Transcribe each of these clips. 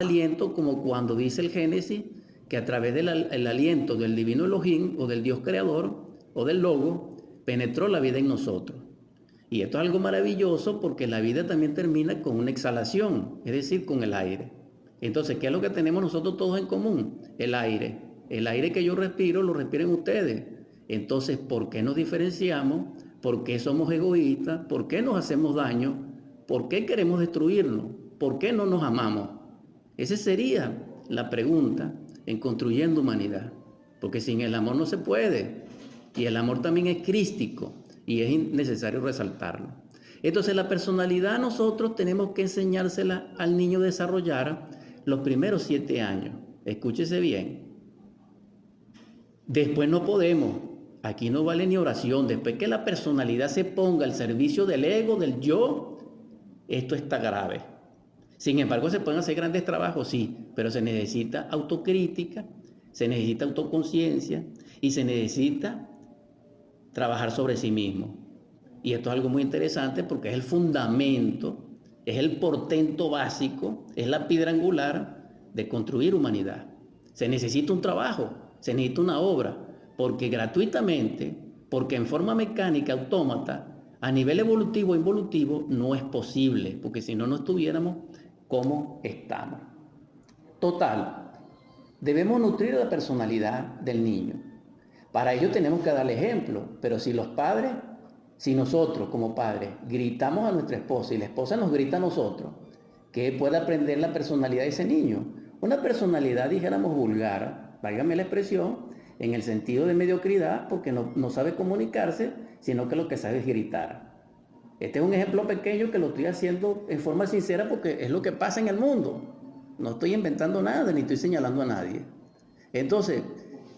aliento, como cuando dice el Génesis, que a través del aliento del divino Elohim o del Dios creador o del Logo, penetró la vida en nosotros. Y esto es algo maravilloso porque la vida también termina con una exhalación, es decir, con el aire. Entonces, ¿qué es lo que tenemos nosotros todos en común? El aire. El aire que yo respiro, lo respiren ustedes. Entonces, ¿por qué nos diferenciamos? ¿Por qué somos egoístas? ¿Por qué nos hacemos daño? ¿Por qué queremos destruirnos? ¿Por qué no nos amamos? Esa sería la pregunta en Construyendo Humanidad. Porque sin el amor no se puede. Y el amor también es crístico y es necesario resaltarlo. Entonces la personalidad nosotros tenemos que enseñársela al niño a desarrollar los primeros 7 años. Escúchese bien. Después no podemos. Aquí no vale ni oración. Después que la personalidad se ponga al servicio del ego, del yo, esto está grave. Sin embargo, se pueden hacer grandes trabajos, sí, pero se necesita autocrítica, se necesita autoconciencia y se necesita trabajar sobre sí mismo. Y esto es algo muy interesante porque es el fundamento, es el portento básico, es la piedra angular de construir humanidad. Se necesita un trabajo, se necesita una obra, porque gratuitamente, porque en forma mecánica, autómata, a nivel evolutivo e involutivo, no es posible, porque si no, no estuviéramos como estamos. Total, debemos nutrir la personalidad del niño. Para ello tenemos que darle ejemplo, pero si los padres, si nosotros como padres gritamos a nuestra esposa y la esposa nos grita a nosotros, ¿qué puede aprender la personalidad de ese niño? Una personalidad, dijéramos, vulgar, válgame la expresión, en el sentido de mediocridad, porque no sabe comunicarse, sino que lo que sabe es gritar. Este es un ejemplo pequeño que lo estoy haciendo en forma sincera porque es lo que pasa en el mundo. No estoy inventando nada ni estoy señalando a nadie. Entonces,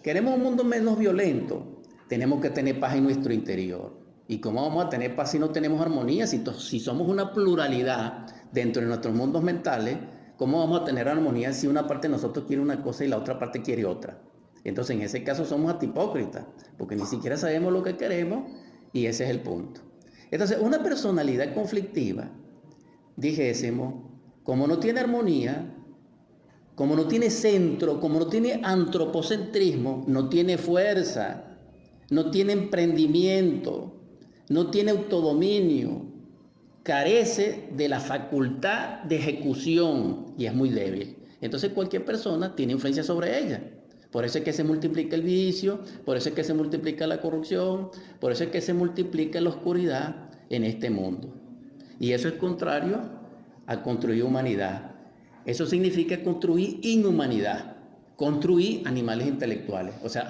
queremos un mundo menos violento, tenemos que tener paz en nuestro interior. ¿Y cómo vamos a tener paz si no tenemos armonía? Si somos una pluralidad dentro de nuestros mundos mentales, ¿cómo vamos a tener armonía si una parte de nosotros quiere una cosa y la otra parte quiere otra? Entonces, en ese caso somos antipócritas, porque ni siquiera sabemos lo que queremos y ese es el punto. Entonces, una personalidad conflictiva, dijésemos, como no tiene armonía, como no tiene centro, como no tiene antropocentrismo, no tiene fuerza, no tiene emprendimiento, no tiene autodominio, carece de la facultad de ejecución y es muy débil. Entonces cualquier persona tiene influencia sobre ella. Por eso es que se multiplica el vicio, por eso es que se multiplica la corrupción, por eso es que se multiplica la oscuridad en este mundo. Y eso es contrario a construir humanidad. Eso significa construir inhumanidad, construir animales intelectuales, o sea,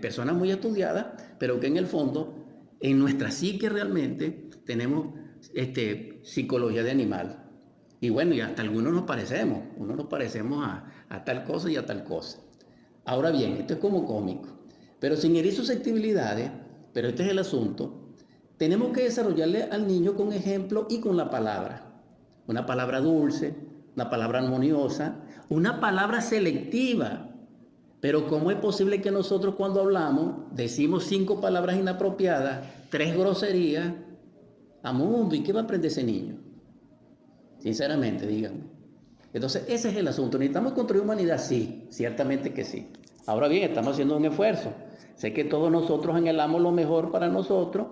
personas muy estudiadas, pero que en el fondo, en nuestra psique realmente, tenemos psicología de animal. Y bueno, y hasta algunos nos parecemos a tal cosa y a tal cosa. Ahora bien, esto es como cómico, pero sin herir susceptibilidades, pero este es el asunto, tenemos que desarrollarle al niño con ejemplo y con la palabra. Una palabra dulce, una palabra armoniosa, una palabra selectiva. Pero ¿cómo es posible que nosotros cuando hablamos decimos 5 palabras inapropiadas, 3 groserías? A mundo, ¿y qué va a aprender ese niño? Sinceramente, díganme. Entonces, ese es el asunto. ¿Necesitamos construir humanidad? Sí, ciertamente que sí. Ahora bien, estamos haciendo un esfuerzo. Sé que todos nosotros anhelamos lo mejor para nosotros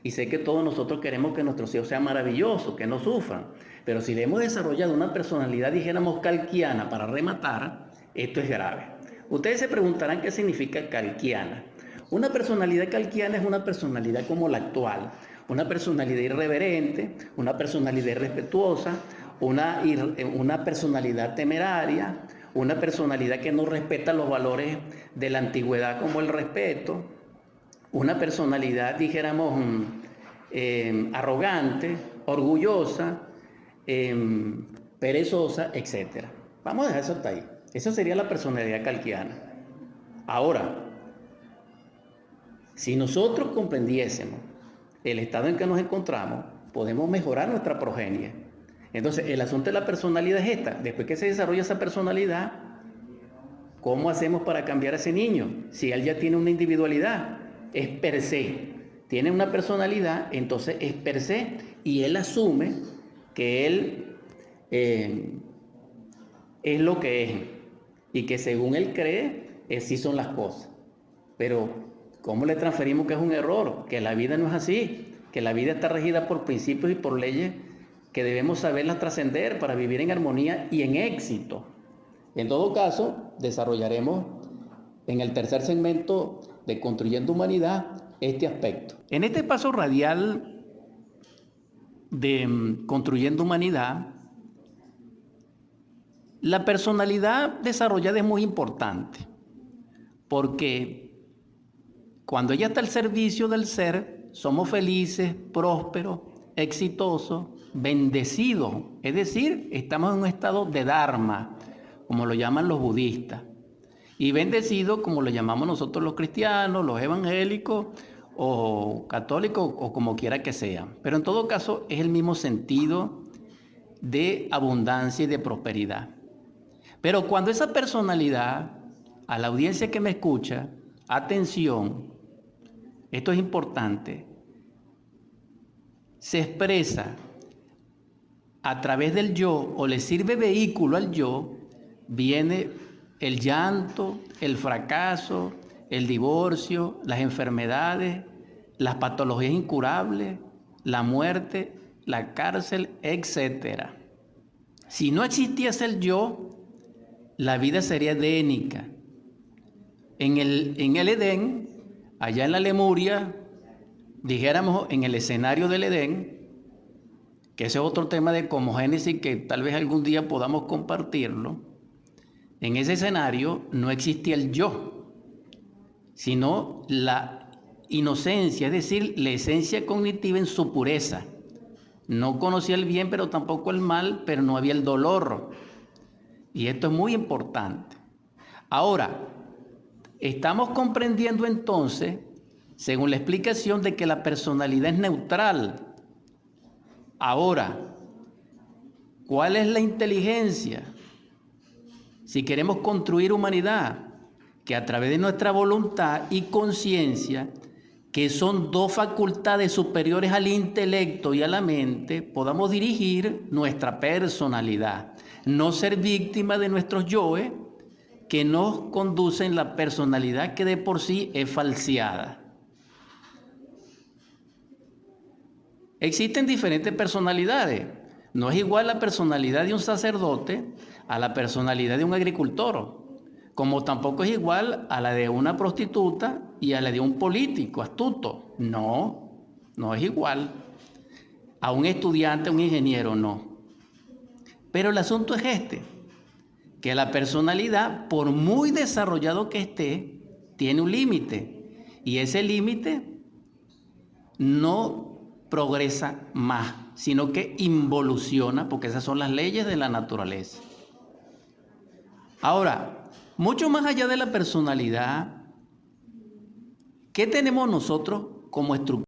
y sé que todos nosotros queremos que nuestros hijos sean maravillosos, que no sufran. Pero si le hemos desarrollado una personalidad, dijéramos, kalkiana para rematar, esto es grave. Ustedes se preguntarán qué significa kalkiana. Una personalidad kalkiana es una personalidad como la actual, una personalidad irreverente, una personalidad irrespetuosa, una personalidad temeraria, una personalidad que no respeta los valores de la antigüedad como el respeto, una personalidad, dijéramos, arrogante, orgullosa, perezosa, etc. Vamos a dejar eso hasta ahí. Esa sería la personalidad kalkiana. Ahora, si nosotros comprendiésemos el estado en que nos encontramos, podemos mejorar nuestra progenie. Entonces, el asunto de la personalidad es esta. Después que se desarrolla esa personalidad, ¿cómo hacemos para cambiar a ese niño? Si él ya tiene una individualidad, es per se. Tiene una personalidad, entonces es per se. Y él asume que él es lo que es y que según él cree, así son las cosas. Pero ¿cómo le transferimos que es un error? Que la vida no es así, que la vida está regida por principios y por leyes que debemos saberlas trascender para vivir en armonía y en éxito. En todo caso, desarrollaremos en el tercer segmento de Construyendo Humanidad este aspecto. En este paso radial de Construyendo Humanidad, la personalidad desarrollada es muy importante, porque cuando ella está al servicio del ser, somos felices, prósperos, exitosos, bendecidos. Es decir, estamos en un estado de Dharma, como lo llaman los budistas, y bendecidos como lo llamamos nosotros los cristianos, los evangélicos o católicos o como quiera que sea. Pero en todo caso es el mismo sentido de abundancia y de prosperidad. Pero cuando esa personalidad, a la audiencia que me escucha, atención, esto es importante, se expresa a través del yo o le sirve vehículo al yo, viene el llanto, el fracaso, el divorcio, las enfermedades, las patologías incurables, la muerte, la cárcel, etc. Si no existiese el yo, la vida sería edénica. En el Edén, allá en la Lemuria, dijéramos en el escenario del Edén, que ese es otro tema de cosmogénesis que tal vez algún día podamos compartirlo. En ese escenario no existía el yo, sino la inocencia, es decir, la esencia cognitiva en su pureza. No conocía el bien, pero tampoco el mal, pero no había el dolor. Y esto es muy importante. Ahora, estamos comprendiendo entonces, según la explicación, de que la personalidad es neutral. Ahora, ¿cuál es la inteligencia? Si queremos construir humanidad, que a través de nuestra voluntad y conciencia, que son dos facultades superiores al intelecto y a la mente, podamos dirigir nuestra personalidad, no ser víctima de nuestros yoes que nos conducen la personalidad que de por sí es falseada. Existen diferentes personalidades. No es igual la personalidad de un sacerdote a la personalidad de un agricultor, como tampoco es igual a la de una prostituta y a la de un político astuto. No es igual. A un estudiante, a un ingeniero, no. Pero el asunto es que la personalidad, por muy desarrollado que esté, tiene un límite. Y ese límite no progresa más, sino que involuciona, porque esas son las leyes de la naturaleza. Ahora, mucho más allá de la personalidad, ¿qué tenemos nosotros como estructura